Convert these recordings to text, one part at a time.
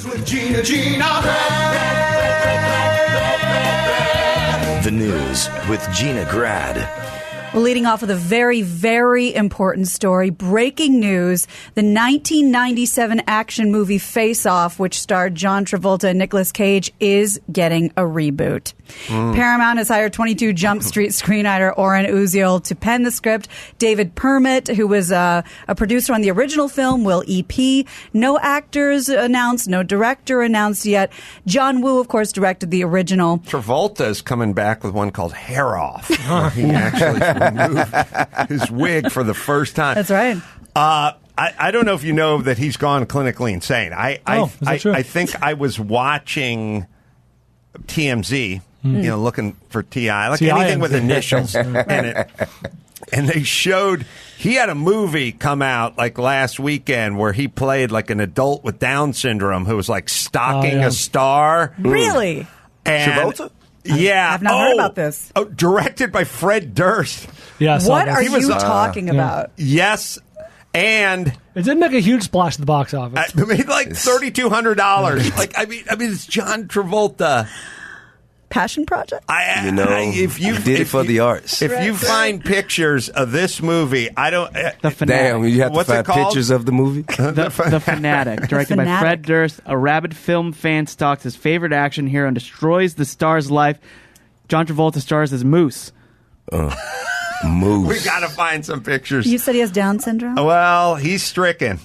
With Gina. The news with Gina Grad. Well, leading off with a very, very important story. Breaking news. The 1997 action movie Face Off, which starred John Travolta and Nicolas Cage, is getting a reboot. Paramount has hired 22 Jump Street screenwriter Oren Uziel to pen the script. David Permit, who was a producer on the original film, will EP. No actors announced, no director announced yet. John Woo, of course, directed the original. Travolta's coming back with one called Hair Off, where he actually removed his wig for the first time. That's right. I don't know if you know that he's gone clinically insane. Is that true? I think I was watching TMZ, looking for T.I., like anything with initials in it. And they showed, he had a movie come out like last weekend where he played like an adult with Down syndrome who was like stalking a star. Really? And Travolta? Yeah. I've not heard about this. Oh, directed by Fred Durst. Yeah. What are you talking about? Yes. And it did make a huge splash at the box office. It made like $3,200. Like I mean, it's John Travolta. Passion project? If you did it for the arts. If you find pictures of this movie, I don't. The Fanatic. Damn, you have to find pictures of the movie. The Fanatic, directed by Fred Durst. A rabid film fan stalks his favorite action hero and destroys the star's life. John Travolta stars as Moose. Moose. We got to find some pictures. You said he has Down syndrome? Well, he's stricken.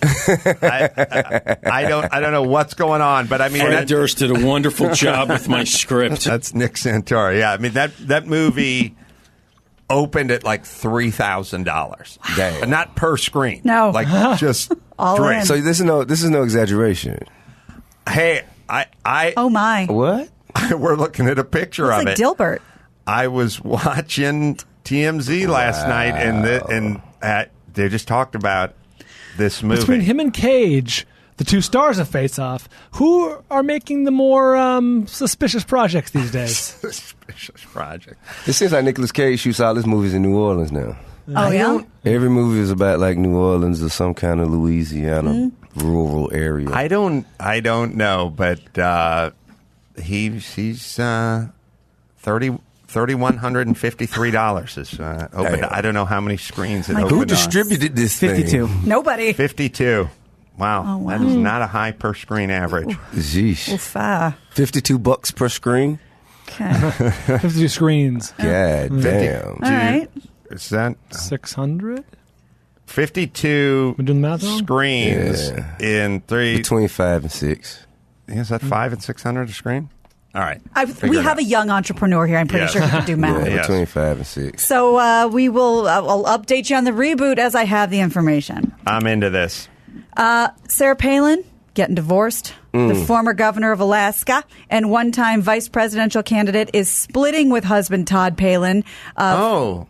I don't know what's going on, but I mean, Fred Durst did a wonderful job with my script. That's Nick Santora. Yeah, I mean that movie opened at like $3,000. Damn. Not per screen. No, like just all drink. in. So this is no exaggeration. Hey, I oh my, what? We're looking at a picture looks of like it. Dilbert. I was watching TMZ last night, and they just talked about this movie. Between him and Cage, the two stars of Face Off, who are making the more suspicious projects these days? Suspicious project. It seems like Nicolas Cage shoots all his movies in New Orleans now. Oh, yeah? Every movie is about like New Orleans or some kind of Louisiana rural area. I don't know, but he's $3,153 is open. I don't know how many screens it opened. Who distributed this 52. thing? Nobody. 52. Wow. Oh, wow. That is not a high per screen average. Sheesh. Oof, $52 per screen? Okay. 52 screens. God damn. All right. Is that 600? 52 We doing the math wrong? screens in three? Between 5 and 6. Is that 5 and 600 a screen? All right. We have a young entrepreneur here. I'm pretty sure he can do math. Yeah, Yes. between 5 and 6. So I'll update you on the reboot as I have the information. I'm into this. Sarah Palin getting divorced. The former governor of Alaska and one-time vice presidential candidate is splitting with husband Todd Palin. Filed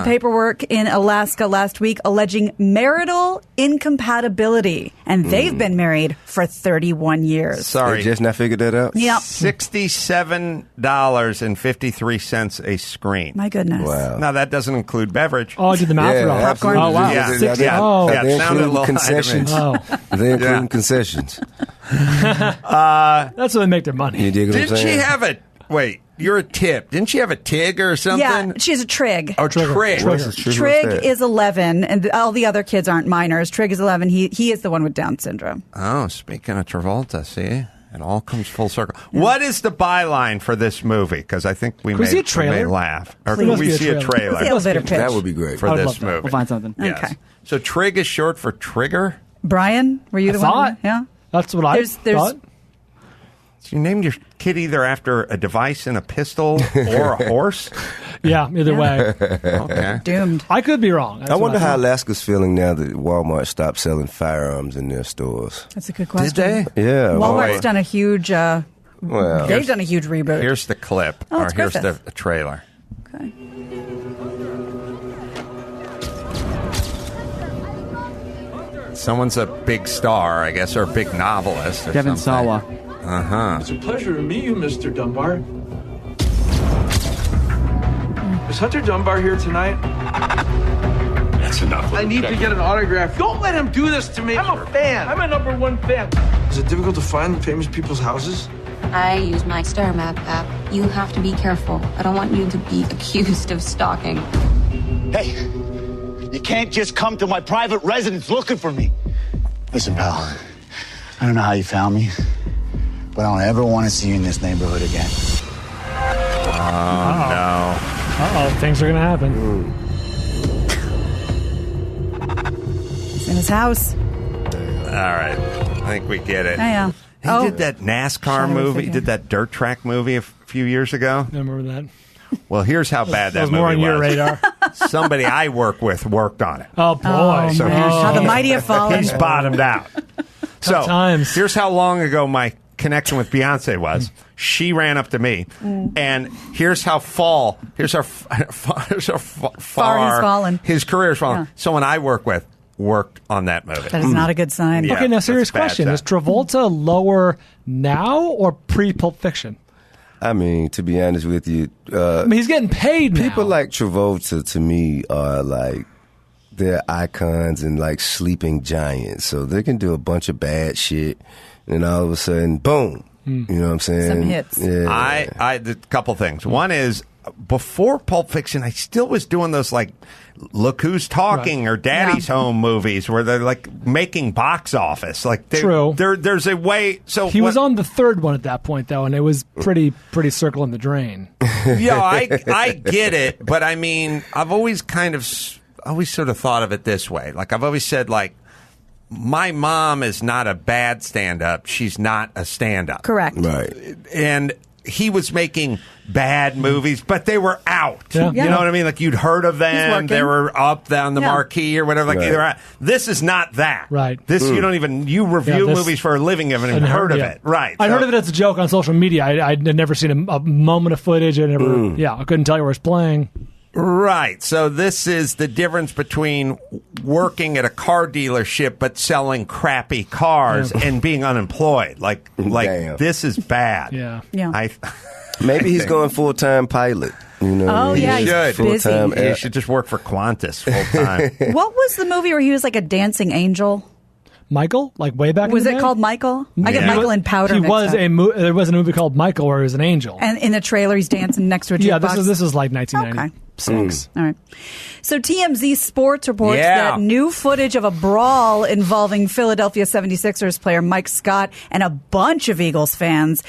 paperwork in Alaska last week alleging marital incompatibility. And they've been married for 31 years. Sorry. They just not figured that out? Yep. $67.53 a screen. My goodness. Wow. Now, that doesn't include beverage. Oh, I did the math Yeah, wrong. absolutely. Oh, wow. Yeah, Six- yeah, oh. yeah, They it sounded a little concessions. high to me. Oh, They include Yeah. concessions. that's where they make their money. You dig what I'm Didn't she saying? have a... Wait, you're a tip. Didn't she have a TIG or something? Yeah, she's a trig. Oh, Trig. What's the truth? Trig What's that? is 11, and all the other kids aren't minors. Trig is 11. He is the one with Down syndrome. Oh, speaking of Travolta, see? It all comes full circle. What is the byline for this movie? Because I think we we see a may trailer? laugh. Or Please. can we Must see be a a trailer. trailer What's the elevator pitch? That would be great. for I would this love that. movie? We'll find something. Yes. Okay. So Trig is short for trigger? Brian, were you I the thought. one? Yeah. That's what I thought. So you named your kid either after a device in a pistol or a horse? Yeah, either way. Okay. Doomed. I could be wrong. That's I what wonder how thought. Alaska's feeling now that Walmart stopped selling firearms in their stores. That's a good question. Did they? Yeah. Walmart's Wait. done a huge. Well, They've done a huge reboot. Here's the clip. Oh, or it's here's Griffith. the trailer. Okay. Someone's a big star, I guess, or a big novelist. Or Devin something. Sawa. Uh-huh. It's a pleasure to meet you, Mr. Dunbar. Is Hunter Dunbar here tonight? That's enough. I need to get an autograph. Don't let him do this to me. I'm a fan. I'm a #1 fan. Is it difficult to find famous people's houses? I use my Star Map app. You have to be careful. I don't want you to be accused of stalking. Hey, you can't just come to my private residence looking for me. Listen, pal, I don't know how you found me, but I don't ever want to see you in this neighborhood again. Oh, no. Uh-oh, things are going to happen. He's in his house. All right. I think we get it. Yeah. He did that NASCAR movie. He did that dirt track movie a few years ago. I remember that. Well, here's how bad that was movie more on was. your radar. Somebody I work with worked on it. Oh, boy. So How the mighty have fallen. he's bottomed out. So times. here's how long ago my connection with Beyonce was. She ran up to me, and here's how far he's fallen. his career's fallen. Yeah. Someone I work with worked on that movie. That is not a good sign. Yeah. Okay, now serious that's a bad question. Is sign. Travolta lower now or pre-Pulp Fiction? I mean, to be honest with you, I mean, he's getting paid now. people like Travolta to me are like they're icons and like sleeping giants. So they can do a bunch of bad shit, and all of a sudden, boom. You know what I'm saying? Some hits. Yeah. I did a couple things. One is before Pulp Fiction, I still was doing those like Look Who's Talking or Daddy's Home movies where they're like making box office. Like True. There's a way. So He was on the third one at that point, though, and it was pretty circle in the drain. Yeah, I get it, but I mean, I've always sort of thought of it this way. Like I've always said, like my mom is not a bad stand-up. She's not a stand-up. Correct. Right. And he was making bad movies, but they were out. Yeah. You know what I mean? Like you'd heard of He's them. working. They were up on the marquee or whatever. Like Right. they were out. This is not that. Right. This you don't even you review this- movies for a living. You haven't even heard of yeah. it. Right. I'd So- heard of it as a joke on social media. I'd never seen a moment of footage. I never. Yeah, I couldn't tell you where it's playing. Right. So this is the difference between working at a car dealership but selling crappy cars and being unemployed. Like Damn. this is bad. Yeah. Yeah. Maybe he's going full-time pilot. You know, Oh, yeah, he's full-time. busy. He should just work for Qantas full time. What was the movie where he was like a dancing angel? Michael, like way back. Was in the it day? called Michael? I get Yeah. Michael and Powder. He mixed was up. there was a movie called Michael where he was an angel. And in the trailer, he's dancing next to a jukebox. Yeah, this is like 1996. All right. So TMZ Sports reports Yeah. that new footage of a brawl involving Philadelphia 76ers player Mike Scott and a bunch of Eagles fans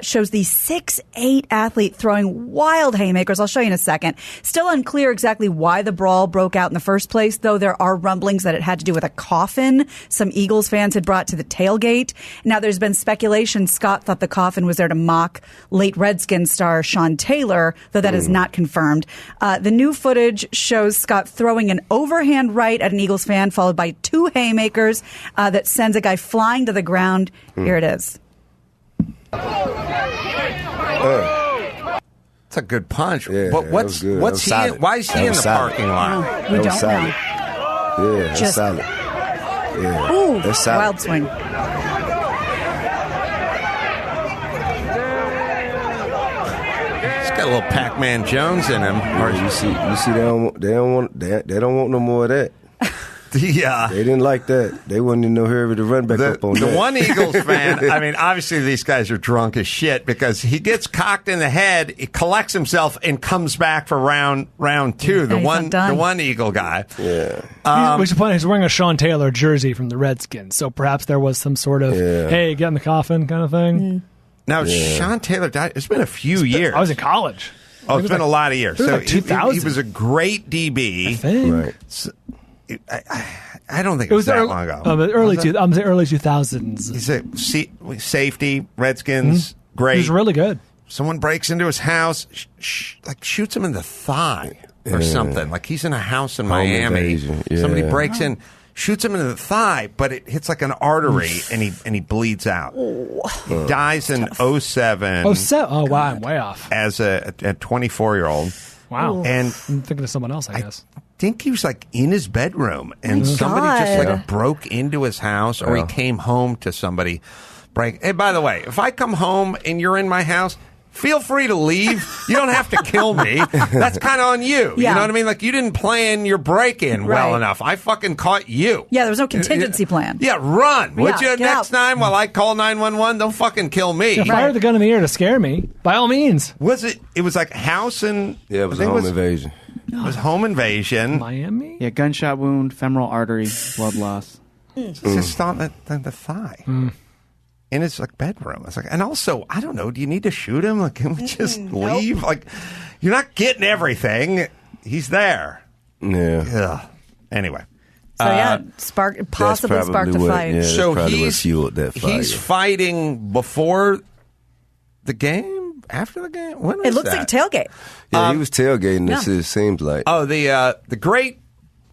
shows the 6'8" athlete throwing wild haymakers. I'll show you in a second. Still unclear exactly why the brawl broke out in the first place, though there are rumblings that it had to do with a coffin some Eagles fans had brought to the tailgate. Now, there's been speculation Scott thought the coffin was there to mock late Redskins star Sean Taylor, though that is not confirmed. The new footage shows Scott throwing an overhand right at an Eagles fan, followed by two haymakers that sends a guy flying to the ground. Here it is. It's a good punch. Yeah, but that what's was good. what's That was he? solid. Why is he That in was the solid. parking lot? We That don't was solid. know. Yeah, that's Just- solid. Yeah, Ooh, that's solid. wild swing. He's got a little Pac-Man Jones in him. Or you see, they don't want no more of that. Yeah. They didn't like that. They wasn't in no hurry to run back up on The that. one Eagles fan, I mean, obviously these guys are drunk as shit because he gets cocked in the head, he collects himself, and comes back for round two. Yeah, he's not done. The one Eagle guy. Yeah. We should point out he's wearing a Sean Taylor jersey from the Redskins, so perhaps there was some sort of hey, get in the coffin kind of thing. Now, Sean Taylor died. It's been a few years. I was in college. Oh, it's been a lot of years. it was So like 2000. he was a great DB. I think. Right. I don't think it was that long ago. Early 2000s. He's a safety, Redskins, great. He was really good. Someone breaks into his house, like shoots him in the thigh or something. Like he's in a house in Miami. invasion. Yeah. Somebody breaks in, shoots him in the thigh, but it hits like an artery and he bleeds out. He dies in 07 Oh, wow, I'm way off. as a 24-year-old. Wow. And I'm thinking of someone else, I guess. I think he was like in his bedroom and somebody just like broke into his house or he came home to somebody break. Hey, by the way, if I come home and you're in my house, feel free to leave. You don't have to kill me. That's kind of on you. Yeah. You know what I mean? Like, you didn't plan your break-in well enough. I fucking caught you. Yeah, there was no contingency plan. Yeah, run. Would you next out. time while I call 911? Don't fucking kill me. If I heard the gun in the air to scare me, by all means. Was it? It was like house and... Yeah, it was a home invasion. It was home invasion. Miami? Yeah, gunshot wound, femoral artery, blood loss. Just on the thigh. In his like bedroom. It's like, and also, I don't know. Do you need to shoot him? Like, can we just leave? Like, you're not getting everything. He's there. Yeah. Ugh. Anyway. So possibly sparked a fight. Yeah, so what fueled that fight. He's fighting before the game, after the game. When was It looks that? like a tailgate. Yeah, he was tailgating. It seems like. Oh, the great.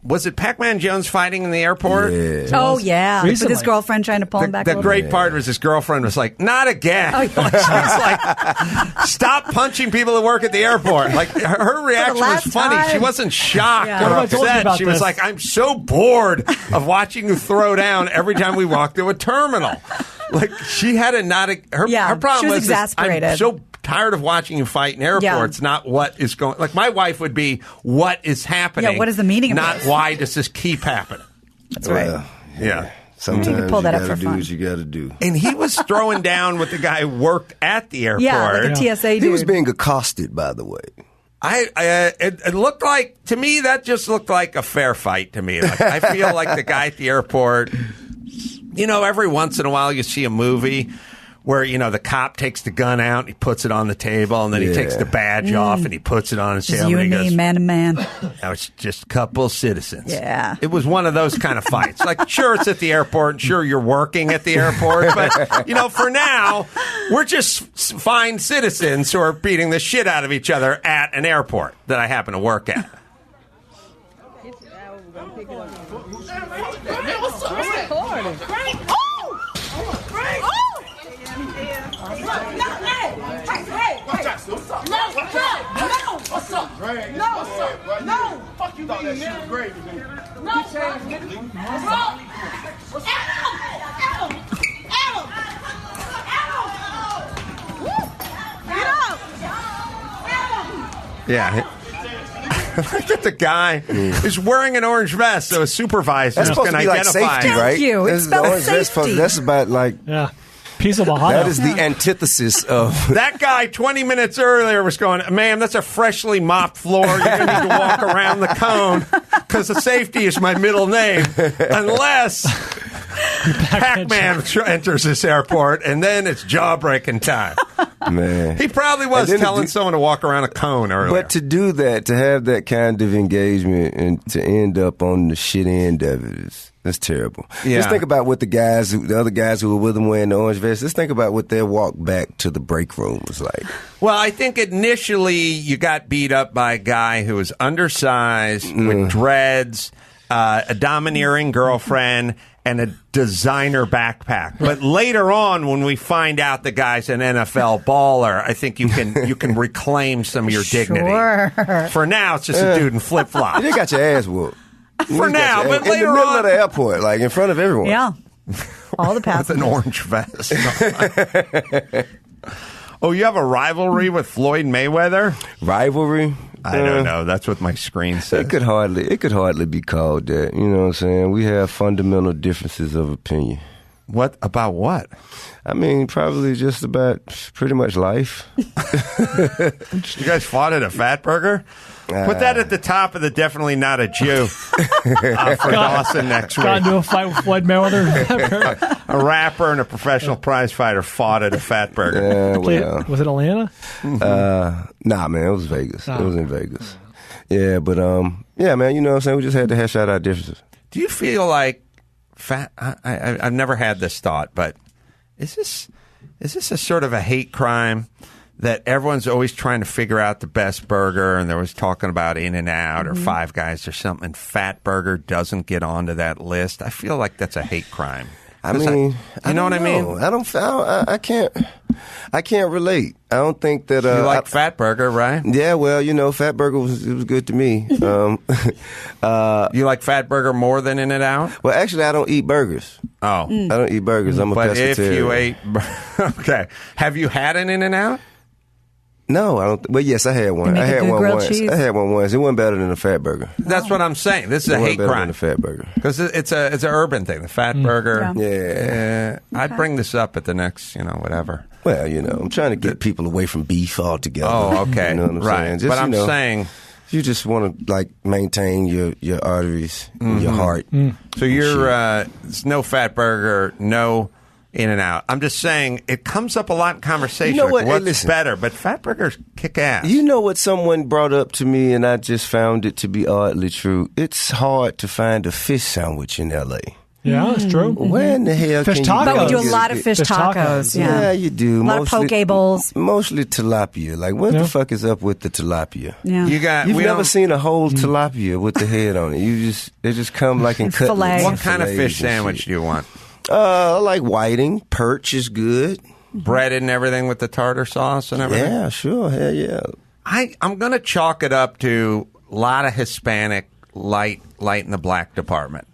Was it Pac-Man Jones fighting in the airport? Yeah. Oh, yeah. Recently. With his girlfriend trying to pull him back The over. great part was his girlfriend was like, not again. Oh, She was like, stop punching people that work at the airport. Like, her reaction was last funny. time. She wasn't shocked Yeah. or What have I told you upset. about She was this? like, I'm so bored of watching you throw down every time we walk through a terminal. Like, she had a not a, her problem she was was this, exasperated. I'm so tired of watching you fight in airports, not what is going. Like, my wife would be, what is happening? Yeah, what is the meaning of not this? why does this keep happening? That's right. Well, Yeah. Sometimes You you, can pull that up gotta for do fun. what you got to do. And he was throwing down with the guy who worked at the airport. Yeah, like a TSA dude. He was being accosted, by the way. It looked like, to me, that just looked like a fair fight to me. Like, I feel like the guy at the airport, you know, every once in a while you see a movie where, you know, the cop takes the gun out and he puts it on the table and then he takes the badge off and he puts it on his Just table. you and he me, goes, man to man. now it's just a couple citizens. Yeah. It was one of those kind of fights. Like, sure, it's at the airport, and sure, you're working at the airport, but, you know, for now, we're just fine citizens who are beating the shit out of each other at an airport that I happen to work at. Yeah. Look at the guy is wearing an orange vest, so a supervisor That's is supposed going to to be like identify safety, him. right? you. It's This is about the orange vest safety. That's about like Yeah. Piece of Ohio. that is the antithesis of. That guy 20 minutes earlier was going, ma'am, that's a freshly mopped floor. You're going to need to walk around the cone because the safety is my middle name. Unless Pac-Man enters this airport, and then it's jaw-breaking time. Man, He probably was And then telling someone to walk around a cone earlier. But to do that, to have that kind of engagement, and to end up on the shit end of it that's terrible. Yeah. Just think about what the other guys who were with him wearing the orange vests. Just think about what their walk back to the break room was like. Well, I think initially you got beat up by a guy who was undersized with dreads, a domineering girlfriend, and a designer backpack. But later on, when we find out the guy's an NFL baller, I think you can reclaim some of your dignity. Sure. For now, it's just a dude in flip flops. You got your ass whooped. For now, but in later the middle on, of the airport, like in front of everyone. Yeah. All the with passengers. an orange vest. Oh, you have a rivalry with Floyd Mayweather? Rivalry. I don't know. That's what my screen says. It could hardly be called that. You know what I'm saying? We have fundamental differences of opinion. What about what? I mean, probably just about pretty much life. You guys fought at a Fat Burger? Put that at the top of the definitely not a Jew for Dawson next week. Got into a fight with Floyd Mayweather. A rapper and a professional prize fighter fought at a Fat Burger. Well, Was it Atlanta? nah, man, it was Vegas. It was in Vegas. Yeah, but yeah, man, you know what I'm saying? We just had to hash out our differences. Do you feel like I've never had this thought, but is this a sort of a hate crime that everyone's always trying to figure out the best burger, and they was talking about In-N-Out or Five Guys or something, and Fat Burger doesn't get onto that list? I feel like that's a hate crime. I mean, you know what I mean? I can't relate. I don't think that You like Fat Burger, right? Yeah, well, you know, Fat Burger was good to me. You like Fat Burger more than In-N-Out? Well, actually, I don't eat burgers. Oh, I don't eat burgers. I'm a but pescatarian. if you ate, okay, have you had an In-N-Out? No, I don't. Well, yes, I had one. They make I had a good one grilled once. cheese? I had one once. It wasn't better than a fat burger. That's what I'm saying. This is a hate better crime. than a fat burger. Because it's an urban thing. The fat burger. Yeah. I'd bring this up at the next, whatever. Well, I'm trying to get people away from beef altogether. Oh, okay. You know what I'm saying? Just, but I'm saying... You just want to, maintain your arteries and your heart. So you're... it's no fat burger, no... In-N-Out. I'm just saying it comes up a lot in conversation. You know what? What's better? But fat burgers kick ass. You know what someone brought up to me, and I just found it to be oddly true. It's hard to find a fish sandwich in L.A. Yeah, that's true. Where in the hell fish can tacos. But we do a get lot of fish tacos. Yeah, you do. A lot of poke bowls. Mostly tilapia. Like, what the fuck is up with the tilapia? Yeah. You've never seen a whole tilapia with the head on it. They just come like in cutlets. What kind of fish sandwich do you want? I like whiting. Perch is good. Breaded and everything with the tartar sauce and everything? Yeah, sure. Hell yeah. I'm going to chalk it up to a lot of Hispanic, light in the black department.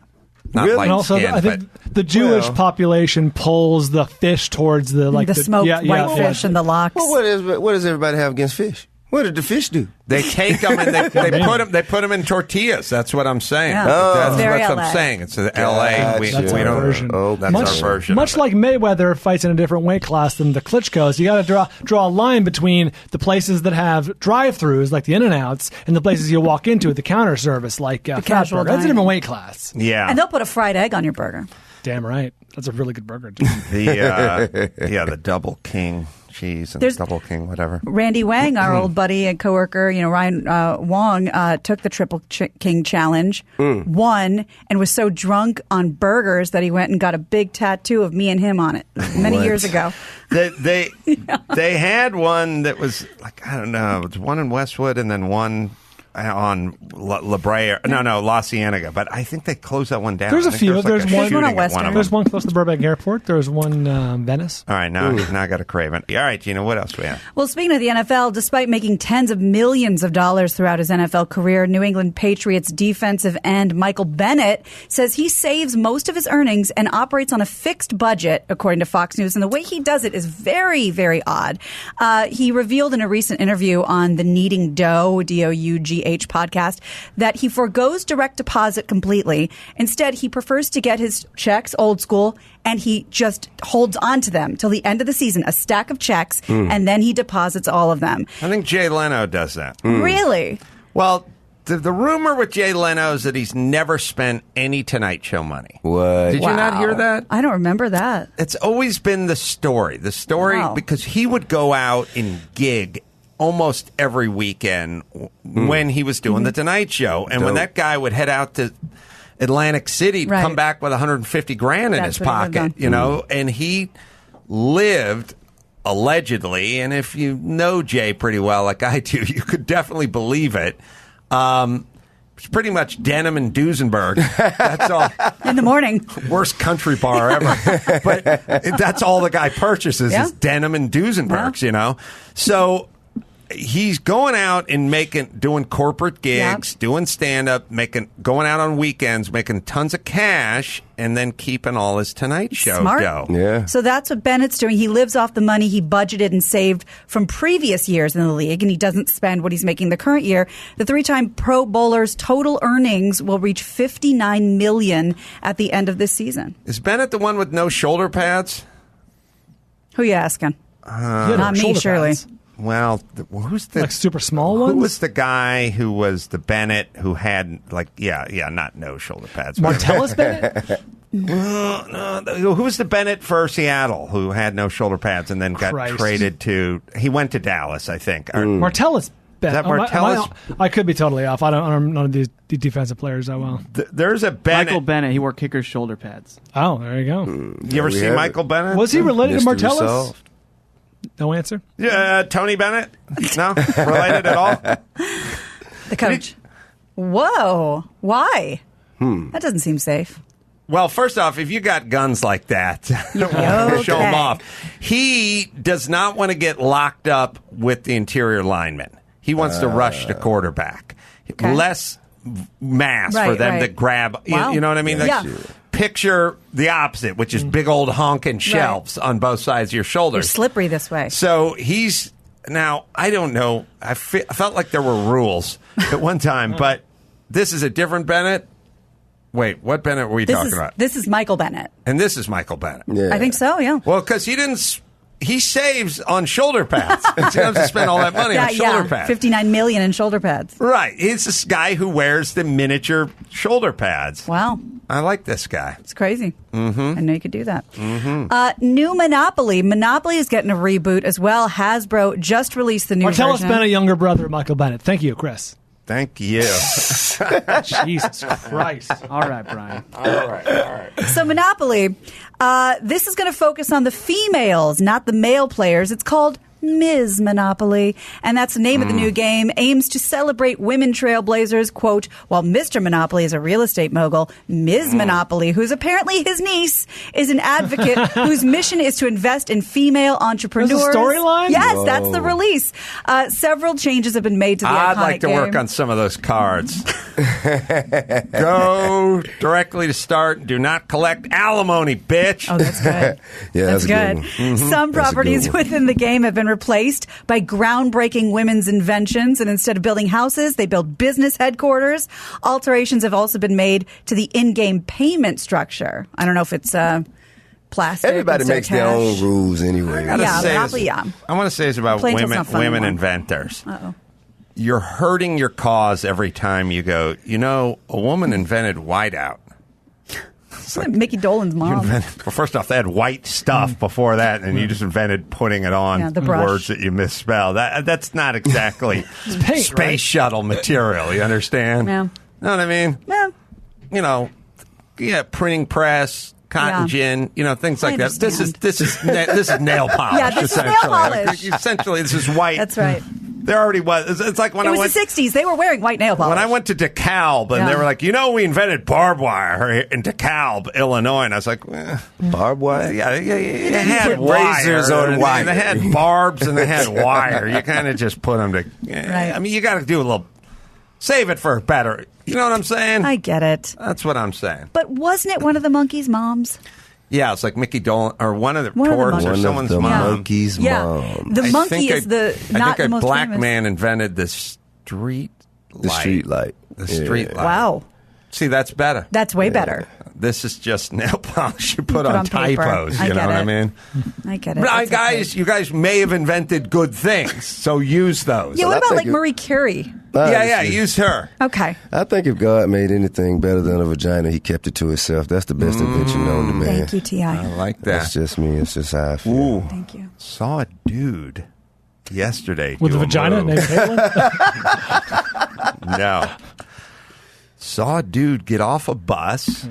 Not really? light And also, skin, I think the Jewish population pulls the fish towards the smoked white fish and the lox. Well, what does everybody have against fish? What did the fish do? They take them and they put them in tortillas. That's what I'm saying. Yeah. That's Very what LA. I'm saying. It's L.A. That's we our don't. version. That's our version. Much like Mayweather fights in a different weight class than the Klitschko's, you got to draw a line between the places that have drive-throughs, like the In-N-Outs, and the places you walk into at the counter service, like the casual Fatburger. That's a dining. different weight class. Yeah, And they'll put a fried egg on your burger. Damn right. That's a really good burger, too. the Double King cheese and Double King, whatever. Randy Wang, our old buddy and coworker, Ryan Wong, took the Triple King Challenge, won, and was so drunk on burgers that he went and got a big tattoo of me and him on it many years ago. They had one that was like, I don't know, it was one in Westwood and then one on La Brea. No, La Cienega. But I think they closed that one down. There's a few. There's one on Western. There's one close to Burbank Airport. There's one Venice. All right, now I got to crave it. All right, Gina, what else do we have? Well, speaking of the NFL, despite making tens of millions of dollars throughout his NFL career, New England Patriots defensive end Michael Bennett says he saves most of his earnings and operates on a fixed budget, according to Fox News. And the way he does it is very, very odd. He revealed in a recent interview on the Kneading Dough, DOUGH podcast, that he forgoes direct deposit completely. Instead, he prefers to get his checks old school, and he just holds on to them till the end of the season, a stack of checks, and then he deposits all of them. I think Jay Leno does that. Really? Well, the rumor with Jay Leno is that he's never spent any Tonight Show money. What? Did you not hear that? I don't remember that. It's always been the story. The story, because he would go out and gig almost every weekend when he was doing the Tonight Show. And when that guy would head out to Atlantic City, come back with $150,000 in his pocket, and he lived allegedly, and if you know Jay pretty well like I do, you could definitely believe it. It's pretty much Denim and Duesenberg. That's all. In the morning. Worst country bar ever. But that's all the guy purchases is Denim and Duesenbergs, So he's going out and doing corporate gigs, doing stand-up, going out on weekends, making tons of cash, and then keeping all his Tonight Show dough. Yeah. So that's what Bennett's doing. He lives off the money he budgeted and saved from previous years in the league, and he doesn't spend what he's making the current year. The three-time Pro Bowler's total earnings will reach $59 million at the end of this season. Is Bennett the one with no shoulder pads? Who you asking? Not me, surely. Pads. Well, who's the super small ones? Who was the guy who was the Bennett who had not no shoulder pads? Martellus Bennett? No, who was the Bennett for Seattle who had no shoulder pads and then got traded to? He went to Dallas, I think. Martellus Bennett. Is that Martellus? I could be totally off. I don't know these defensive players that well. There's a Bennett. Michael Bennett. He wore kicker shoulder pads. Oh, there you go. You ever see Michael Bennett? Was he related to Martellus? Solved. No answer? Tony Bennett? No? Related at all? The coach. Whoa. Why? That doesn't seem safe. Well, first off, if you got guns like that, show them off. He does not want to get locked up with the interior linemen. He wants to rush the quarterback. Okay. Less mass for them to grab. Wow. You know what I mean? Yeah. Picture the opposite, which is big old honking shelves on both sides of your shoulders. You're slippery this way. So he's Now, I don't know. I felt like there were rules at one time, but this is a different Bennett. Wait, what Bennett were we talking about? This is Michael Bennett. And this is Michael Bennett. Yeah. I think so, yeah. Well, because he saves on shoulder pads. He doesn't spend all that money on shoulder pads. $59 million in shoulder pads. Right. He's this guy who wears the miniature shoulder pads. Wow. I like this guy. It's crazy. Mm-hmm. I know you could do that. Mm-hmm. New Monopoly. Monopoly is getting a reboot as well. Hasbro just released the new version. Martellus Bennett, younger brother of Michael Bennett. Thank you, Chris. Thank you. Jesus Christ. All right, Brian. All right. So Monopoly, this is going to focus on the females, not the male players. It's called Ms. Monopoly, and that's the name of the new game, aims to celebrate women trailblazers, quote, while Mr. Monopoly is a real estate mogul, Ms. Monopoly, who's apparently his niece, is an advocate whose mission is to invest in female entrepreneurs. There's a storyline? Yes, that's the release. Several changes have been made to the iconic I'd like to work on some of those cards. Go directly to start. Do not collect alimony, bitch. Oh, that's good. Yeah, that's good. Mm-hmm. Some properties within the game have been replaced by groundbreaking women's inventions, and instead of building houses, they build business headquarters. Alterations have also been made to the in-game payment structure. I don't know if it's plastic. Everybody makes their own rules anyway. I want to say it's about women inventors. Uh-oh. You're hurting your cause every time you go, a woman invented whiteout. It's like Mickey Dolenz mom. Well, first off, they had white stuff before that, and you just invented putting it on the brush. Words that you misspell. That's not exactly paint, space shuttle material. You understand? Yeah. Know what I mean? Yeah. Printing press, cotton gin, things like that. This is nail polish. Yeah, this is nail polish. Essentially, this is white. That's right. There already was. It's like when it was the 60s. They were wearing white nail polish. When I went to DeKalb, and they were like, we invented barbed wire in DeKalb, Illinois. And I was like, barbed wire? Yeah. They had razors on wire. They had barbs and they had wire. You kind of just put them to. Right. I mean, you got to do a little. Save it for better. You know what I'm saying? I get it. That's what I'm saying. But wasn't it one of the monkeys' moms? Yeah, it's like Mickey Dolan, or one of the Torts, or someone's mom. Monkey's mom. The monkey is not the most famous. I think a black man invented the street light. The street light. The street light. Wow. See, that's better. That's way better. This is just nail polish you put on typos. You know what I mean? I get it. But you guys may have invented good things, so use those. Yeah, what about like Marie Curie? Use her. Okay. I think if God made anything better than a vagina, he kept it to himself. That's the best invention known to man. Thank you, T.I. I like that. That's just me. It's just how I feel. Ooh. Thank you. Saw a dude yesterday with do a vagina named Palin? No. Saw a dude get off a bus,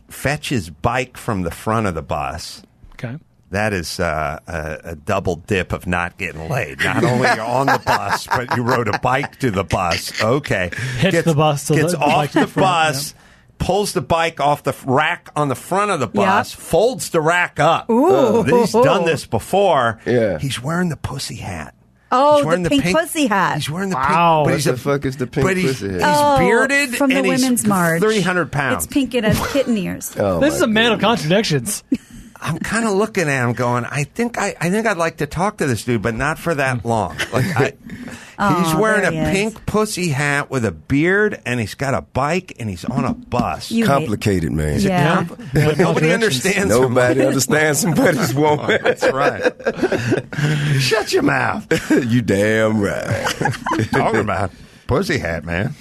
fetch his bike from the front of the bus. Okay. That is a double dip of not getting laid. Not only you're on the bus, but you rode a bike to the bus. Okay. Gets the bus. So gets off the bus, pulls the bike off the rack on the front of the bus, folds the rack up. Ooh. He's done this before. Yeah. He's wearing the pussy hat. Oh, the pink pussy hat. He's wearing the pink. But what the fuck is the pink pussy hat? He's bearded from the and Women's March. 300 pounds. It's pink and has kitten ears. This is a man of contradictions. I'm kind of looking at him going, I think I'd like to talk to this dude, but not for that long. He's wearing a pink pussy hat with a beard, and he's got a bike, and he's on a bus. Complicated, man. Yeah. But nobody understands him. Nobody understands somebody's woman. That's right. Shut your mouth. You damn right. Talking about pussy hat, man.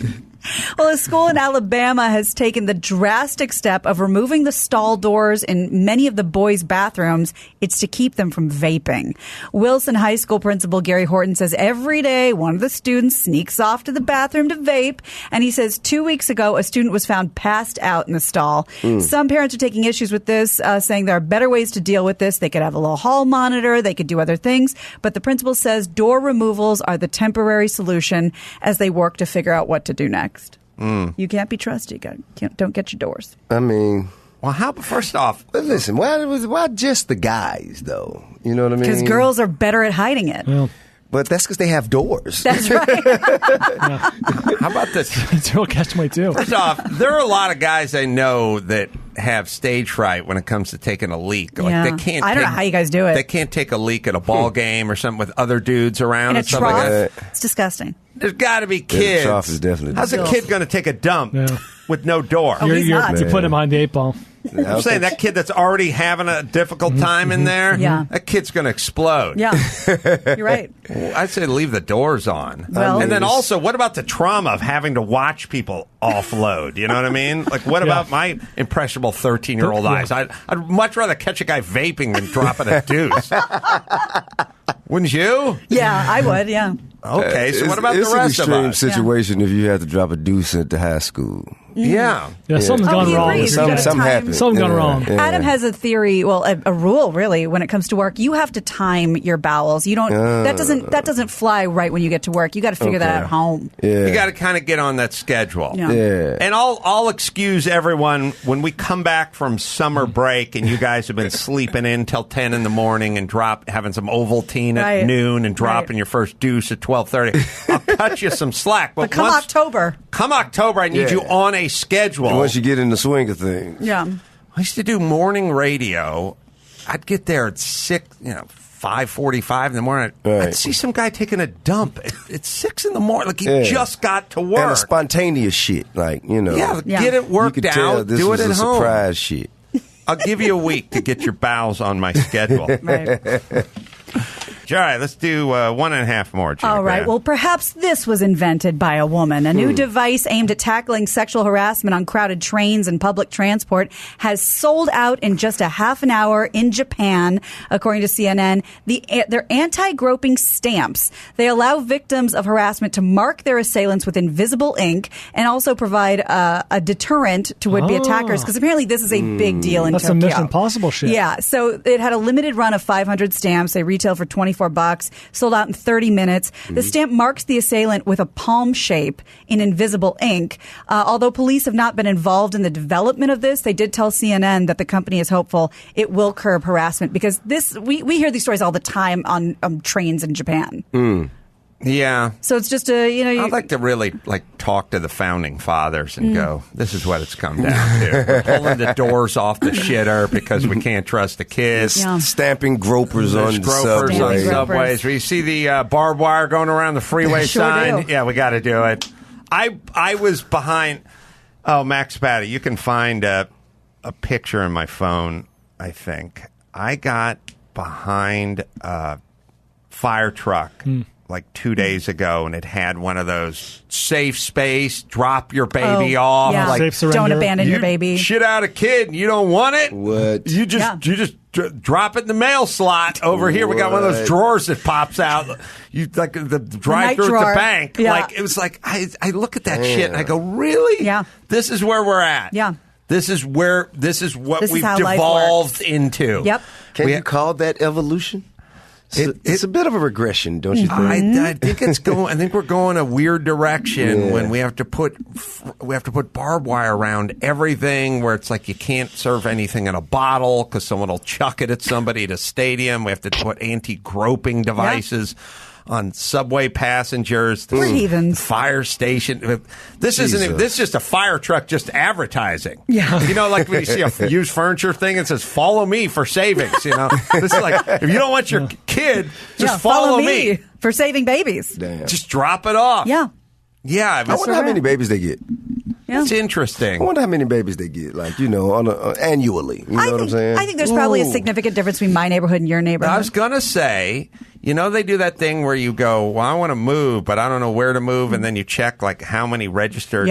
Well, a school in Alabama has taken the drastic step of removing the stall doors in many of the boys' bathrooms. It's to keep them from vaping. Wilson High School principal Gary Horton says every day one of the students sneaks off to the bathroom to vape. And he says 2 weeks ago, a student was found passed out in the stall. Some parents are taking issues with this, saying there are better ways to deal with this. They could have a little hall monitor. They could do other things. But the principal says door removals are the temporary solution as they work to figure out what to do next. You can't be trusted. Don't get your doors. I mean, well, first off, listen, why just the guys though? You know what I mean? Because girls are better at hiding it. Well, but that's because they have doors. That's right. How about this? It's a real catch-22. First off, there are a lot of guys I know that have stage fright when it comes to taking a leak. Like Yeah. they can't. I don't know how you guys do it. They can't take a leak at a ball game or something with other dudes around In a and stuff trough. like that. It's disgusting. There's got to be kids. the trough is definitely How's a disgusting. kid going to take a dump Yeah. with no door? Oh, he's not. You put him behind the 8 ball. I'm saying that kid that's already having a difficult time in there, Yeah. that kid's going to explode. Yeah, you're right. I'd say leave the doors on. Well- and then also, what about the trauma of having to watch people offload? You know what I mean? Like, what about my impressionable 13-year-old eyes? I'd much rather catch a guy vaping than dropping a deuce. Wouldn't you? Yeah, I would. Yeah. Okay, so what about the rest of It's an extreme us? situation if you have to drop a deuce at the high school. Yeah. Yeah, something's gone he wrong. agrees. with You you. gotta Something time- happened. Something gone wrong. Yeah. Adam has a theory, well, a rule really when it comes to work. You have to time your bowels. You don't. That doesn't fly right when you get to work. You got to figure that out at home. Yeah. You got to kind of get on that schedule. Yeah. Yeah. And I'll excuse everyone when we come back from summer break and you guys have been sleeping in till 10 in the morning and having some Ovaltine at Right. noon and dropping your first deuce at 12:30. I'll cut you some slack. But Come October. Come October, I need you on a schedule. And once you get in the swing of things. Yeah. I used to do morning radio. I'd get there at 5:45 in the morning. Right. I'd see some guy taking a dump at 6 in the morning. Like he just got to work. And a spontaneous shit. Like, you know. Yeah, get it worked you could tell out. this Do was it at a home. surprise shit. I'll give you a week to get your bowels on my schedule. Right. All right, let's do 1.5 more. Gina All right. Grant. Well, perhaps this was invented by a woman. A new device aimed at tackling sexual harassment on crowded trains and public transport has sold out in just a half an hour in Japan, according to CNN. They're anti-groping stamps. They allow victims of harassment to mark their assailants with invisible ink and also provide a deterrent to would-be attackers, because apparently this is a big deal in That's Tokyo. some Mission Impossible shit. Yeah. So it had a limited run of 500 stamps. They retail for $24, sold out in 30 minutes. The stamp marks the assailant with a palm shape in invisible ink. Although police have not been involved in the development of this, they did tell CNN that the company is hopeful it will curb harassment, because we hear these stories all the time on trains in Japan. Yeah. So it's just I'd like to really talk to the founding fathers and go, this is what it's come down to. We're pulling the doors off the shitter because we can't trust the kids. Yeah. Stamping gropers on the Gropers on subway. subways. We see the barbed wire going around the freeway Sure sign. do. Yeah, we got to do it. I was behind. Oh, Max Patty, you can find a picture in my phone, I think. I got behind a fire truck like 2 days ago, and it had one of those safe space, drop your baby off. Yeah. Like, Safe surrender. Don't abandon your baby. Shit out a kid and you don't want it? What? You just drop it in the mail slot over here. We got one of those What? drawers that pops out. You like the drive through at drawer. the bank. Yeah. Like it was like I look at that shit and I go, really? Yeah. This is where we're at. Yeah. This is what This is we've how life devolved works. into. Yep. Can you call that evolution? It's a bit of a regression, don't you think? I think it's going. I think we're going a weird direction when we have to put barbed wire around everything. Where it's like you can't serve anything in a bottle because someone will chuck it at somebody at a stadium. We have to put anti-groping devices on subway passengers. We're heathens. Fire station. This isn't. This is just a fire truck, just advertising. Yeah. You know, like when you see a used furniture thing, it says "Follow me for savings." You know, this is like if you don't want your kid, just follow me for saving babies. Damn. Just drop it off. Yeah. Yeah. I wonder how many babies they get. Yeah. It's interesting. I wonder how many babies they get, like, annually. You know what I'm saying? I think there's probably a significant difference between my neighborhood and your neighborhood. I was going to say, they do that thing where you go, well, I want to move, but I don't know where to move. And then you check, like, how many registered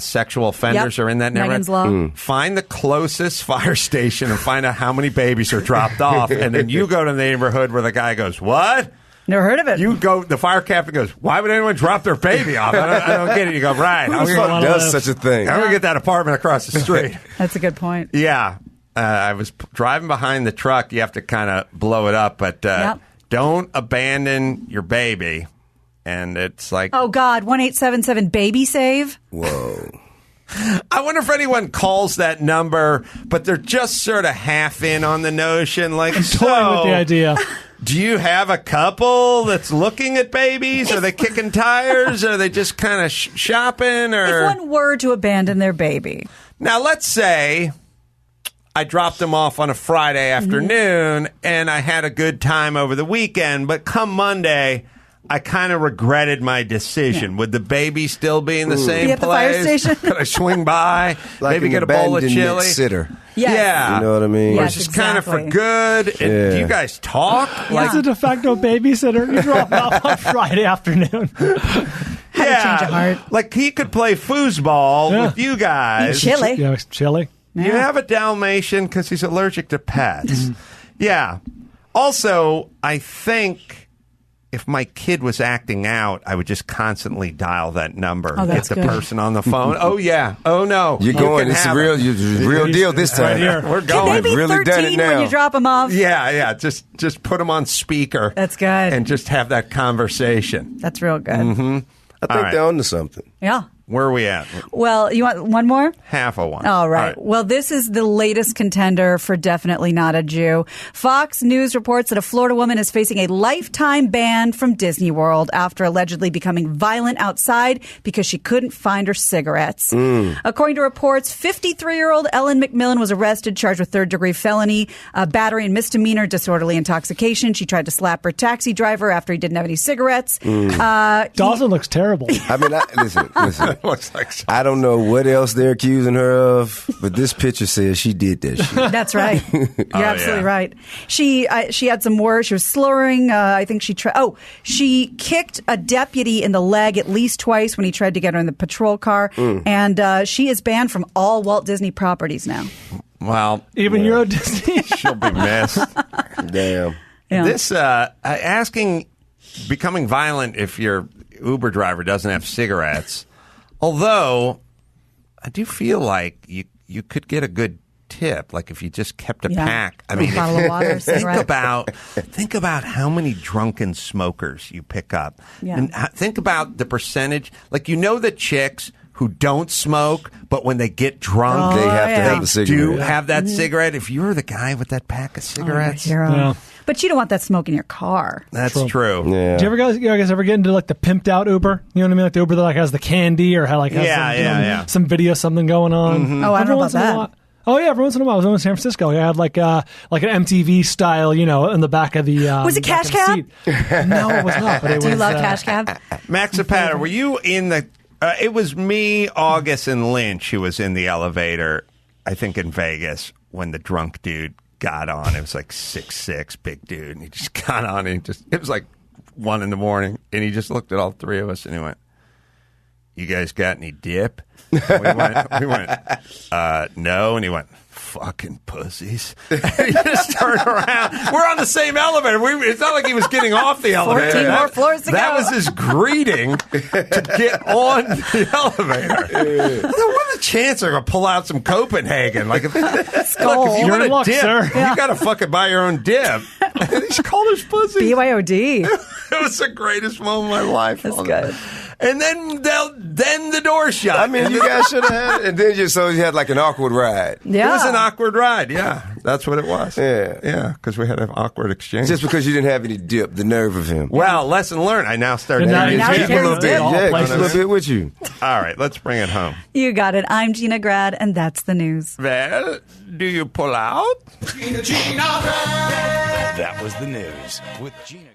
sexual offenders are in that neighborhood. Megan's Law. Find the closest fire station and find out how many babies are dropped off. And then you go to the neighborhood where the guy goes, what? Never heard of it. You go, the fire captain goes, why would anyone drop their baby off? I don't get it. You go, right. Who the fuck does such a thing? I'm going to get that apartment across the street. That's a good point. Yeah. I was driving behind the truck. You have to kind of blow it up, but don't abandon your baby. And it's like... Oh, God. 1-877 baby save. Whoa. I wonder if anyone calls that number, but they're just sort of half in on the notion. Like, Toying with the idea. Do you have a couple that's looking at babies? Are they kicking tires? Are they just kind of shopping? Or If one were to abandon their baby. Now, let's say I dropped them off on a Friday afternoon, and I had a good time over the weekend. But come Monday, I kind of regretted my decision. Would the baby still be in the same at place? the fire station? Could I swing by, Like maybe an get a bowl of chili? sitter. Yes. Yeah. You know what I mean? Yes, Just kind of for exactly. good. And Yeah. do you guys talk? It's a de facto babysitter. You drop it off on Friday afternoon. Had to change of heart. Like he could play foosball with you guys. Chili. Yeah, chili. You have a Dalmatian because he's allergic to pets. Yeah. Also, I think if my kid was acting out, I would just constantly dial that number. Oh, that's get the good. person on the phone. Oh, yeah. Oh, no. You're going. It's a real deal this time. Right here. We're Can going. they be really done it 13 when now. you drop them off? Yeah. Just put them on speaker. That's good. And just have that conversation. That's real good. I think right. they're onto something. Yeah. Where are we at? Well, you want one more? Half a one. All right. Well, this is the latest contender for Definitely Not a Jew. Fox News reports that a Florida woman is facing a lifetime ban from Disney World after allegedly becoming violent outside because she couldn't find her cigarettes. According to reports, 53-year-old Ellen McMillan was arrested, charged with third-degree felony, battery and misdemeanor, disorderly intoxication. She tried to slap her taxi driver after he didn't have any cigarettes. Dawson looks terrible. I mean, listen. Looks like so. I don't know what else they're accusing her of, but this picture says she did that shit. That's right. You're absolutely right. She had some words. She was slurring. I think she kicked a deputy in the leg at least twice when he tried to get her in the patrol car. And she is banned from all Walt Disney properties now. Well, Even Euro Disney. she'll be missed. Damn. Yeah. This becoming violent if your Uber driver doesn't have cigarettes. Although I do feel like you could get a good tip, like if you just kept a pack. I mean, bottle of water, cigarette. think about how many drunken smokers you pick up, Yeah. and think about the percentage. Like the chicks who don't smoke, but when they get drunk, They have to have the do cigarette. have that cigarette. If you're the guy with that pack of cigarettes, Hero. Yeah. But you don't want that smoke in your car. that's true. Yeah. Do you guys ever get into like the pimped out Uber? You know what I mean? Like the Uber that like has the candy or has some video something going on. Oh, I don't know about that. Oh yeah, every once in a while. I was in San Francisco. I had like an MTV style, in the back of the. Was it back Cash of the Cab? seat. No, it was not. But it Do you was, love Cash Cab? Maxipata, were you in the... it was me, August, and Lynch who was in the elevator, I think in Vegas, when the drunk dude got on. It was like 6'6", big dude, and he just got on, and it was like 1 a.m, and he just looked at all three of us, and he went, "You guys got any dip?" And we went, no, and he went, "Fucking pussies." And he just turned around. We're on the same elevator. It's not like he was getting off the elevator. 14 more floors to That go. was his greeting to get on the elevator. What are the chances they're going to pull out some Copenhagen? Like, if you You're want in a luck, dip, sir. you got to fucking buy your own dip. He's called us pussies. BYOD. It was the greatest moment of my life. That's good. And then the door shut. I mean, you guys should have had it. And then you had like an awkward ride. Yeah. It was an awkward ride. Yeah, that's what it was. Yeah. Because we had an awkward exchange. Just because you didn't have any dip, the nerve of him. Well, lesson learned. I now start And now to you Now he Keep a little carries bit. dip. Yeah, keep a little bit with you. All right, let's bring it home. You got it. I'm Gina Grad, and that's the news. Well, do you pull out? That was the news with Gina.